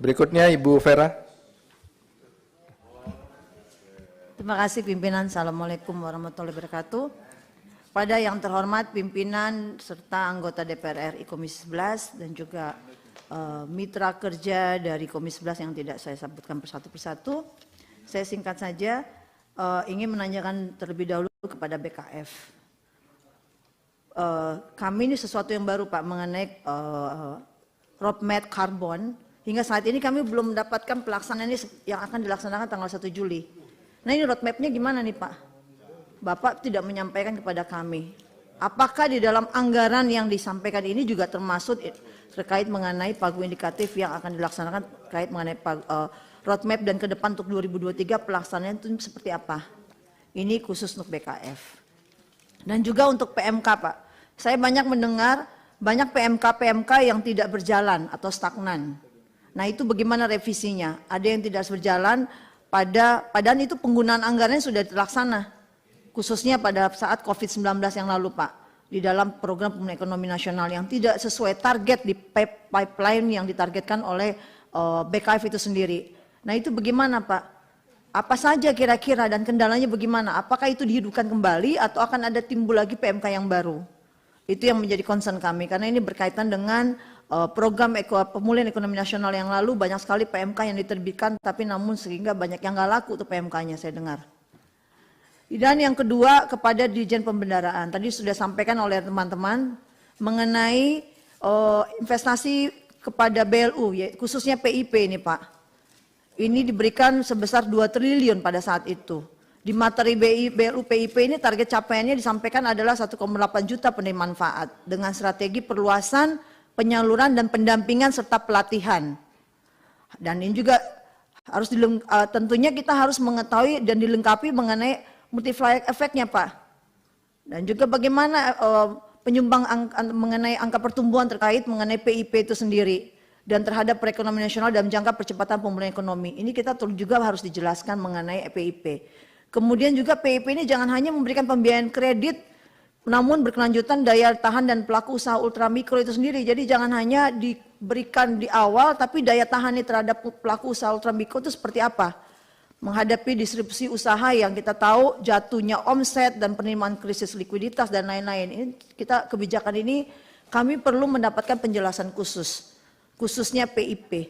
Berikutnya Ibu Vera. Terima kasih pimpinan. Assalamualaikum warahmatullahi wabarakatuh. Pada yang terhormat pimpinan serta anggota DPR RI Komisi 11 dan juga mitra kerja dari Komisi 11 yang tidak saya sebutkan persatu. Saya singkat saja ingin menanyakan terlebih dahulu kepada BKF. Kami ini sesuatu yang baru Pak mengenai roadmap karbon. Hingga saat ini kami belum mendapatkan pelaksanaan ini yang akan dilaksanakan tanggal 1 Juli. Nah ini roadmapnya gimana nih Pak? Bapak tidak menyampaikan kepada kami. Apakah di dalam anggaran yang disampaikan ini juga termasuk terkait mengenai pagu indikatif yang akan dilaksanakan terkait mengenai roadmap dan ke depan untuk 2023 pelaksanaan itu seperti apa? Ini khusus untuk BKF. Dan juga untuk PMK Pak. Saya banyak mendengar banyak PMK yang tidak berjalan atau stagnan. Nah itu bagaimana revisinya? Ada yang tidak berjalan padahal itu penggunaan anggarannya sudah terlaksana. Khususnya pada saat COVID-19 yang lalu Pak. Di dalam program pemulihan ekonomi nasional yang tidak sesuai target di pipeline yang ditargetkan oleh BKF itu sendiri. Nah itu bagaimana Pak? Apa saja kira-kira dan kendalanya bagaimana? Apakah itu dihidupkan kembali atau akan ada timbul lagi PMK yang baru? Itu yang menjadi concern kami karena ini berkaitan dengan program pemulihan ekonomi nasional yang lalu banyak sekali PMK yang diterbitkan tapi namun sehingga banyak yang nggak laku untuk PMK-nya saya dengar. Dan yang kedua kepada Dirjen Pembendaraan tadi sudah sampaikan oleh teman-teman mengenai investasi kepada BLU ya, khususnya PIP ini Pak. Ini diberikan sebesar 2 triliun pada saat itu. Di materi BLU PIP ini target capaiannya disampaikan adalah 1,8 juta penerima manfaat dengan strategi perluasan penyaluran dan pendampingan serta pelatihan. Dan ini juga harus tentunya kita harus mengetahui dan dilengkapi mengenai multiplier efeknya Pak. Dan juga bagaimana penyumbang mengenai angka pertumbuhan terkait mengenai PIP itu sendiri dan terhadap perekonomian nasional dalam jangka percepatan pemulihan ekonomi. Ini kita juga harus dijelaskan mengenai PIP. Kemudian juga PIP ini jangan hanya memberikan pembiayaan kredit namun berkelanjutan daya tahan dan pelaku usaha ultramikro itu sendiri. Jadi jangan hanya diberikan di awal tapi daya tahannya terhadap pelaku usaha ultramikro itu seperti apa? Menghadapi distribusi usaha yang kita tahu jatuhnya omset dan penerimaan krisis likuiditas dan lain-lain. Ini kebijakan ini kami perlu mendapatkan penjelasan khususnya PIP.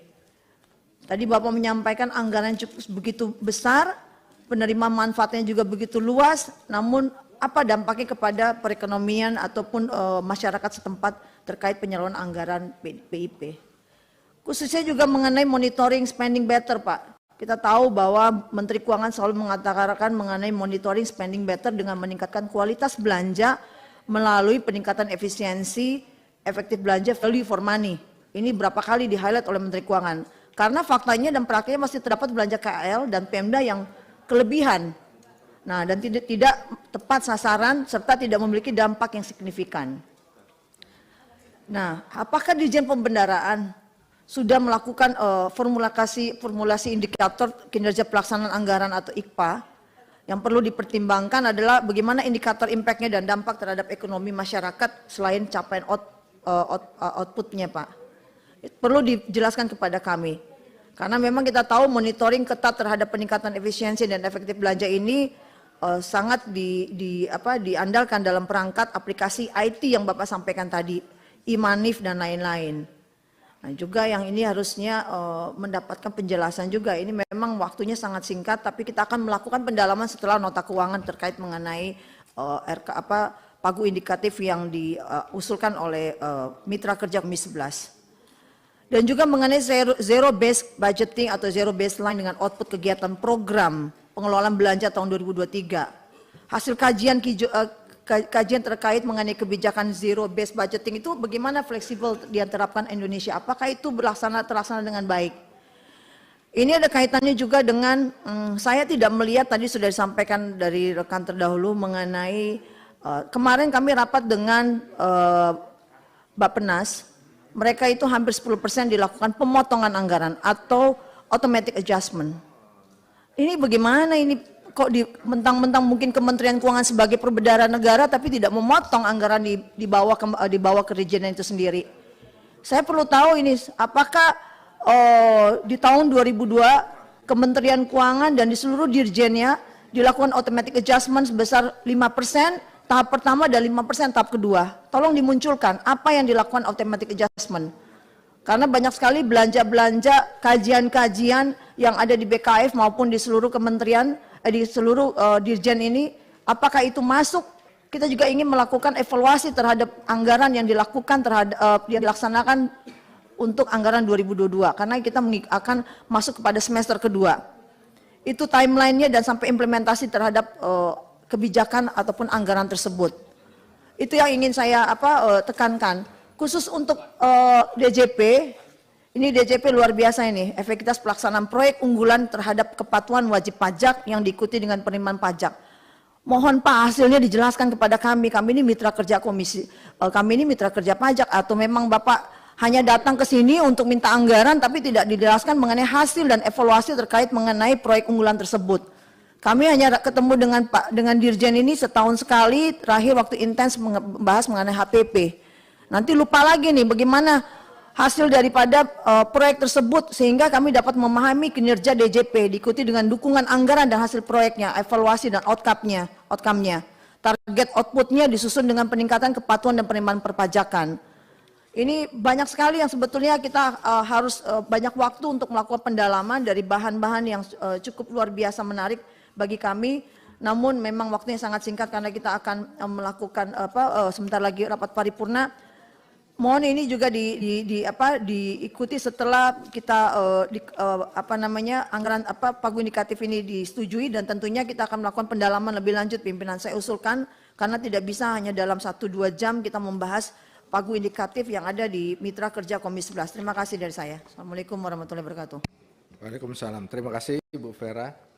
Tadi Bapak menyampaikan anggaran cukup begitu besar, penerima manfaatnya juga begitu luas, namun apa dampaknya kepada perekonomian ataupun masyarakat setempat terkait penyaluran anggaran PIP. Khususnya juga mengenai monitoring spending better Pak. Kita tahu bahwa Menteri Keuangan selalu mengatakan mengenai monitoring spending better dengan meningkatkan kualitas belanja melalui peningkatan efisiensi, efektif belanja, value for money. Ini berapa kali di-highlight oleh Menteri Keuangan. Karena faktanya dan praktiknya masih terdapat belanja KL dan Pemda yang kelebihan. Nah, dan tidak tepat sasaran serta tidak memiliki dampak yang signifikan. Nah, apakah Dirjen Pembendaraan sudah melakukan formulasi indikator kinerja pelaksanaan anggaran atau IKPA? Yang perlu dipertimbangkan adalah bagaimana indikator impact-nya dan dampak terhadap ekonomi masyarakat selain capaian output-nya Pak. Perlu dijelaskan kepada kami. Karena memang kita tahu monitoring ketat terhadap peningkatan efisiensi dan efektif belanja ini sangat diandalkan dalam perangkat aplikasi IT yang Bapak sampaikan tadi, e-Manif dan lain-lain. Nah juga yang ini harusnya mendapatkan penjelasan juga. Ini memang waktunya sangat singkat, tapi kita akan melakukan pendalaman setelah nota keuangan terkait mengenai pagu indikatif yang diusulkan oleh mitra kerja Komisi 11. Dan juga mengenai zero based budgeting atau zero baseline dengan output kegiatan program pengelolaan belanja tahun 2023. Hasil kajian terkait mengenai kebijakan zero based budgeting itu bagaimana fleksibel diterapkan Indonesia? Apakah itu terlaksana dengan baik? Ini ada kaitannya juga dengan saya tidak melihat tadi sudah disampaikan dari rekan terdahulu mengenai kemarin kami rapat dengan Bappenas. Mereka itu hampir 10% dilakukan pemotongan anggaran atau automatic adjustment. Ini bagaimana ini kok mentang-mentang mungkin Kementerian Keuangan sebagai perbedara negara tapi tidak memotong anggaran dibawa ke region itu sendiri. Saya perlu tahu ini apakah di tahun 2002 Kementerian Keuangan dan di seluruh dirjennya dilakukan automatic adjustment sebesar 5%, tahap pertama dan 5% tahap kedua. Tolong dimunculkan apa yang dilakukan automatic adjustment. Karena banyak sekali belanja-belanja, kajian-kajian yang ada di BKF maupun di seluruh kementerian, di seluruh dirjen ini, apakah itu masuk? Kita juga ingin melakukan evaluasi terhadap anggaran yang dilakukan yang dilaksanakan untuk anggaran 2022, karena kita akan masuk kepada semester kedua. Itu timelinenya dan sampai implementasi terhadap kebijakan ataupun anggaran tersebut. Itu yang ingin saya tekankan. Khusus untuk DJP, ini DJP luar biasa ini, efektivitas pelaksanaan proyek unggulan terhadap kepatuhan wajib pajak yang diikuti dengan penerimaan pajak. Mohon Pak hasilnya dijelaskan kepada kami ini mitra kerja komisi, kami ini mitra kerja pajak, atau memang Bapak hanya datang ke sini untuk minta anggaran tapi tidak dijelaskan mengenai hasil dan evaluasi terkait mengenai proyek unggulan tersebut. Kami hanya ketemu dengan Dirjen ini setahun sekali, terakhir waktu intens membahas mengenai HPP. Nanti lupa lagi nih bagaimana hasil daripada proyek tersebut sehingga kami dapat memahami kinerja DJP diikuti dengan dukungan anggaran dan hasil proyeknya, evaluasi dan outcome-nya. Target outputnya disusun dengan peningkatan kepatuhan dan penerimaan perpajakan. Ini banyak sekali yang sebetulnya kita harus banyak waktu untuk melakukan pendalaman dari bahan-bahan yang cukup luar biasa menarik bagi kami. Namun memang waktunya sangat singkat karena kita akan melakukan sebentar lagi rapat paripurna. Mohon ini juga diikuti setelah kita anggaran pagu indikatif ini disetujui, dan tentunya kita akan melakukan pendalaman lebih lanjut. Pimpinan saya usulkan karena tidak bisa hanya dalam 1-2 jam kita membahas pagu indikatif yang ada di Mitra Kerja Komisi 11. Terima kasih dari saya. Assalamualaikum warahmatullahi wabarakatuh. Waalaikumsalam. Terima kasih Ibu Vera.